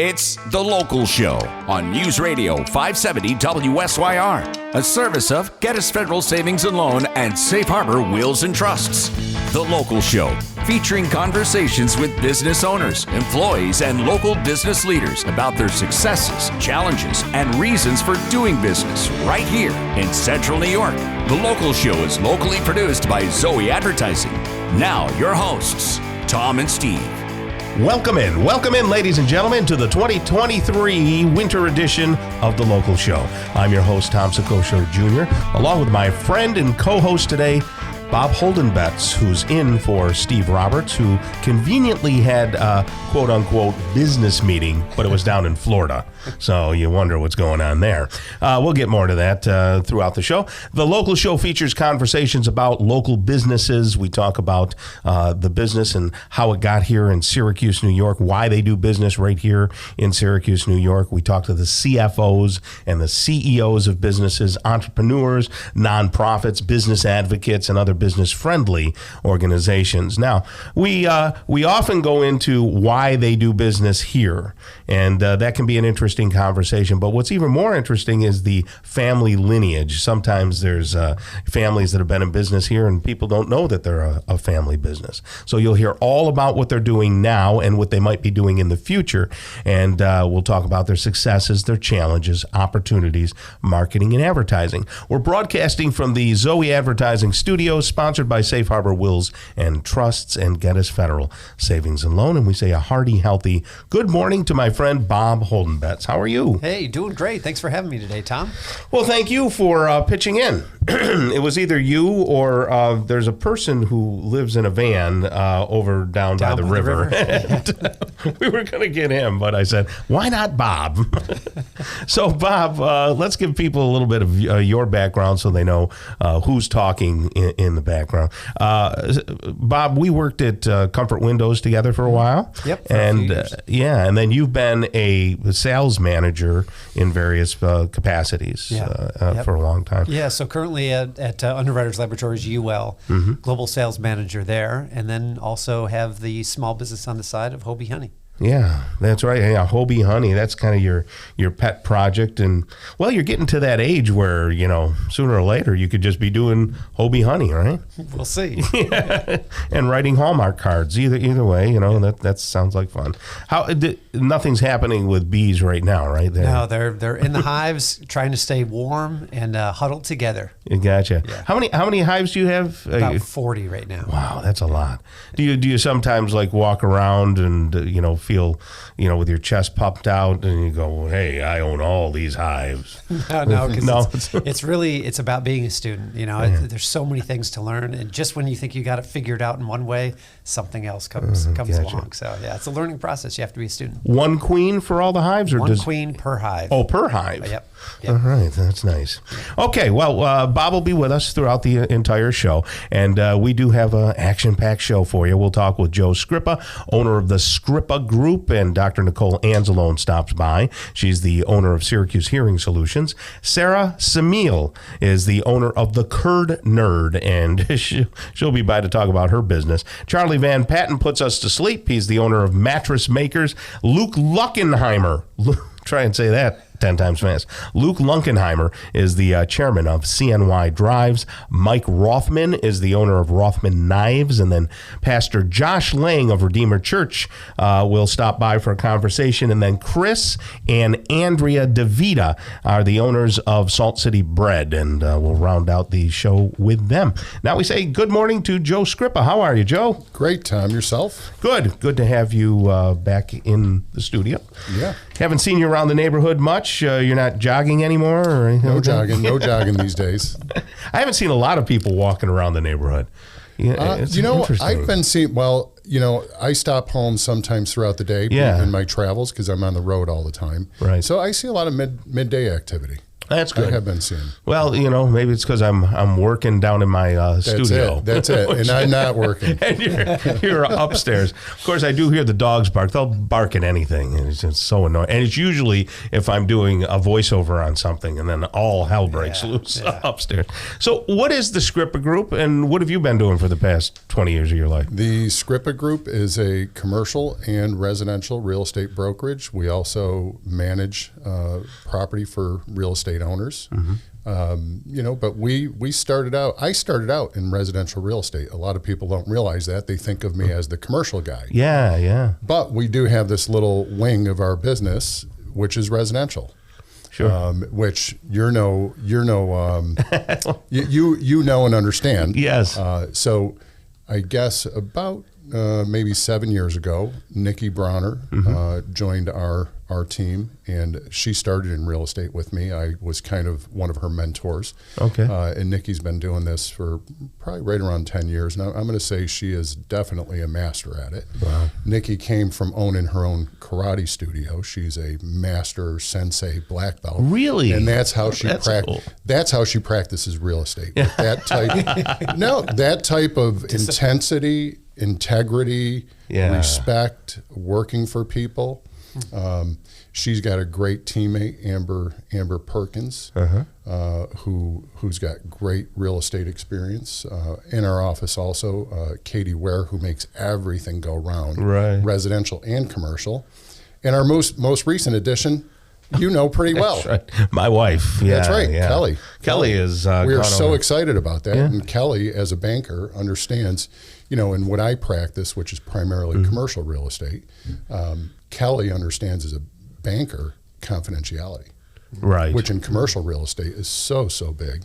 It's The Local Show on News Radio 570 WSYR, a service of Geddes Federal Savings and Loan and Safe Harbor Wills and Trusts. The Local Show, featuring conversations with business owners, employees, and local business leaders about their successes, challenges, and reasons for doing business right here in Central New York. The Local Show is locally produced by Zoey Advertising. Now, your hosts, Tom and Steve. Welcome in, ladies and gentlemen, to the 2023 winter edition of The Local Show. I'm your host, Tom Soccocio Jr., along with my friend and co-host today, Bob Holden-Betts, who's in for Steve Roberts, who conveniently had a quote-unquote business meeting, but it was down in Florida. So you wonder what's going on there. We'll get more to that throughout the show. The Local Show features conversations about local businesses. We talk about the business and how it got here in Syracuse, New York, why they do business right here in Syracuse, New York. We talk to the CFOs and the CEOs of businesses, entrepreneurs, nonprofits, business advocates, and other business-friendly organizations. Now, we often go into why they do business here, and that can be an interesting conversation. But what's even more interesting is the family lineage. Sometimes there's families that have been in business here, and people don't know that they're a family business. So you'll hear all about what they're doing now and what they might be doing in the future, and we'll talk about their successes, their challenges, opportunities, marketing, and advertising. We're broadcasting from the Zoey Advertising Studios, sponsored by Safe Harbor Wills and Trusts and Geddes Federal Savings and Loan. And we say a hearty, healthy good morning to my friend Bob Holden-Betts. How are you? Hey, doing great. Thanks for having me today, Tom. Well, thank you for pitching in. It was either you or there's a person who lives in a van over down by the river. We were going to get him, but I said, why not Bob? So, Bob, let's give people a little bit of your background so they know who's talking in the background. Bob, we worked at Comfort Windows together for a while. Yep. And and then you've been a sales manager in various capacities for a long time. Yeah, so currently at Underwriters Laboratories UL, global sales manager there, and then also have the small business on the side of Hobie Honey. Yeah, that's right. Yeah, Hobie Honey, that's kind of your pet project. And, well, you're getting to that age where, sooner or later you could just be doing Hobie Honey, right? We'll see. Yeah. And writing Hallmark cards. Either way, that sounds like fun. Nothing's happening with bees right now, right? No, they're in the hives trying to stay warm and huddled together. Gotcha. Yeah. How many hives do you have? About 40 right now. Wow, that's a lot. Do you sometimes walk around and feel with your chest puffed out and you go, hey, I own all these hives? No, because it's about being a student. There's so many things to learn, and just when you think you got it figured out in one way, something else comes gotcha. along. So it's a learning process. You have to be a student. One queen for all the hives, or one queen per hive? Oh, per hive. Yep. All right, that's nice. Okay, well, Bob will be with us throughout the entire show, and we do have an action-packed show for you. We'll talk with Joe Scripa, owner of the Scripa Group, and Dr. Nicole Anzalone stops by. She's the owner of Syracuse Hearing Solutions. Sarah Samil is the owner of the Curd Nerd, and she'll be by to talk about her business. Charlie Van Patten puts us to sleep. He's the owner of Mattress Makers. Luke Luckenheimer. Try and say that 10 times fast. Luke Lunkenheimer is the chairman of CNY Drives. Mike Rothman is the owner of Rothman Knives. And then Pastor Josh Lang of Redeemer Church will stop by for a conversation. And then Chris and Andrea DeVita are the owners of Salt City Bread. And we'll round out the show with them. Now we say good morning to Joe Scripa. How are you, Joe? Great, Tom. Yourself? Good. Good to have you back in the studio. Yeah. Haven't seen you around the neighborhood much. You're not jogging anymore or anything? No jogging these days. I haven't seen a lot of people walking around the neighborhood. Yeah, I've been seeing, I stop home sometimes throughout the day in my travels because I'm on the road all the time. Right. So I see a lot of midday activity. That's good. I have been seeing. Well, maybe it's because I'm working down in my studio. That's it. And I'm not working. And you're upstairs. Of course, I do hear the dogs bark. They'll bark at anything. And it's just so annoying. And it's usually if I'm doing a voiceover on something, and then all hell breaks loose upstairs. So what is the Scripa Group, and what have you been doing for the past 20 years of your life? The Scripa Group is a commercial and residential real estate brokerage. We also manage property for real estate owners. But I started out in residential real estate. A lot of people don't realize that. They think of me as the commercial guy. Yeah. But we do have this little wing of our business, which is residential. Sure. Which you know and understand. Yes. So I guess about maybe 7 years ago, Nikki Bronner joined our team, and she started in real estate with me. I was kind of one of her mentors. Okay. And Nikki's been doing this for probably right around 10 years. Now, I'm going to say she is definitely a master at it. Wow. Nikki came from owning her own karate studio. She's a master sensei black belt. Really? And that's how she Cool. That's how she practices real estate. With that type of intensity, integrity, respect, working for people. She's got a great teammate, Amber Perkins, who's got great real estate experience. In our office also, Katie Ware, who makes everything go round, residential and commercial. And our most recent addition, pretty well. That's right. My wife. Yeah, that's right, yeah. Kelly is. We are so excited about that. Yeah. And Kelly, as a banker, understands, in what I practice, which is primarily commercial real estate. Kelly understands as a banker confidentiality, right? Which in commercial real estate is so big,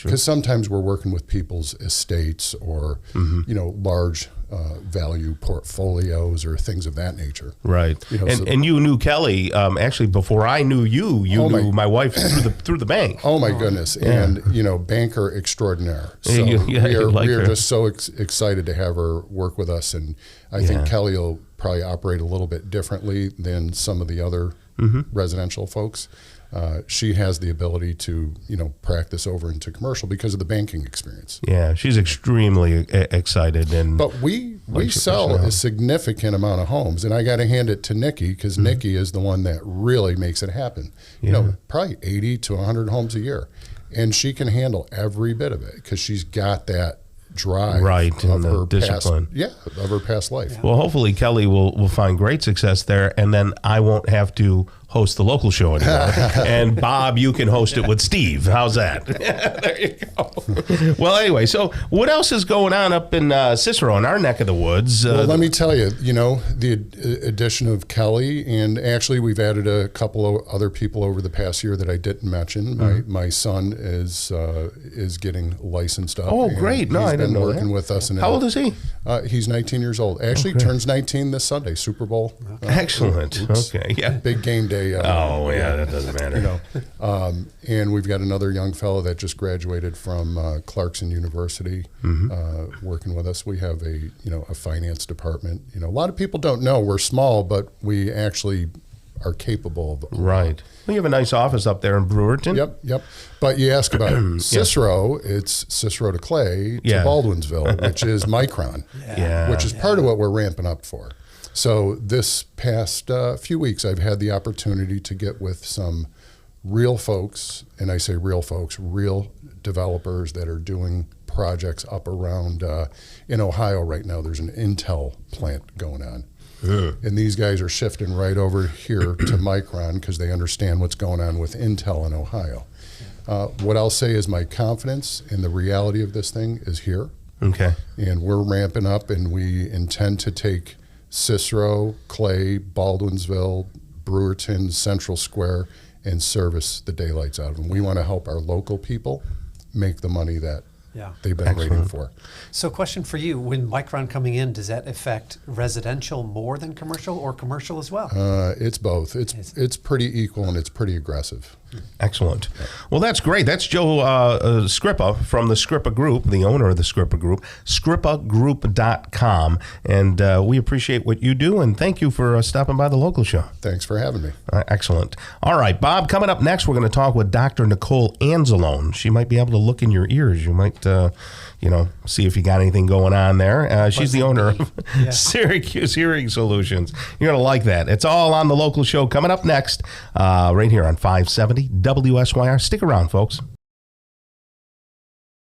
because sometimes we're working with people's estates or large value portfolios or things of that nature. Right. And you knew Kelly actually before I knew you. You knew my wife through the bank. Oh my goodness! Yeah. And banker extraordinaire. So we are just so excited to have her work with us, and I think Kelly will probably operate a little bit differently than some of the other residential folks. She has the ability to, practice over into commercial because of the banking experience. Yeah, she's extremely excited. But we sell a significant amount of homes, and I got to hand it to Nikki, because Nikki is the one that really makes it happen. Probably 80 to 100 homes a year, and she can handle every bit of it because she's got that drive of her discipline. Of her past life. Well, hopefully Kelly will find great success there, and then I won't have to host the local show anymore. And Bob, you can host it with Steve. How's that? There you go. Well, anyway, so what else is going on up in Cicero, in our neck of the woods? Well, let me tell you, the addition of Kelly, and actually we've added a couple of other people over the past year that I didn't mention. My son is getting licensed up. Oh, great. No, I didn't know that. He's been working with us. How old is he? He's 19 years old. Actually turns 19 this Sunday, Super Bowl. Excellent. Okay, yeah. Big game day. That doesn't matter. And we've got another young fellow that just graduated from Clarkson University, working with us. We have a finance department. A lot of people don't know we're small, but we actually are capable of. Right. Well, you have a nice office up there in Brewerton. Yep. But you ask about Cicero, it's Cicero to Clay to Baldwinsville, which is Micron, which is part of what we're ramping up for. So this past few weeks, I've had the opportunity to get with some real folks, and I say real folks, real developers that are doing projects up around, in Ohio right now, there's an Intel plant going on. And these guys are shifting right over here to Micron because they understand what's going on with Intel in Ohio. What I'll say is my confidence in the reality of this thing is here. Okay. And we're ramping up, and we intend to take Cicero, Clay, Baldwinsville, Brewerton, Central Square, and service the daylights out of them. We want to help our local people make the money that they've been waiting for. So question for you, when Micron coming in, does that affect residential more than commercial, or commercial as well? It's both. It's pretty equal, and it's pretty aggressive. Excellent. Well, that's great. That's Joe Scripa from the Scripa Group, the owner of the Scripa Group, scripagroup.com. And we appreciate what you do, and thank you for stopping by the local show. Thanks for having me. Excellent. All right, Bob, coming up next, we're going to talk with Dr. Nicole Anzalone. She might be able to look in your ears. You might, see if you got anything going on there. She's the owner of Syracuse Hearing Solutions. You're going to like that. It's all on the local show coming up next, right here on 570 WSYR. Stick around, folks.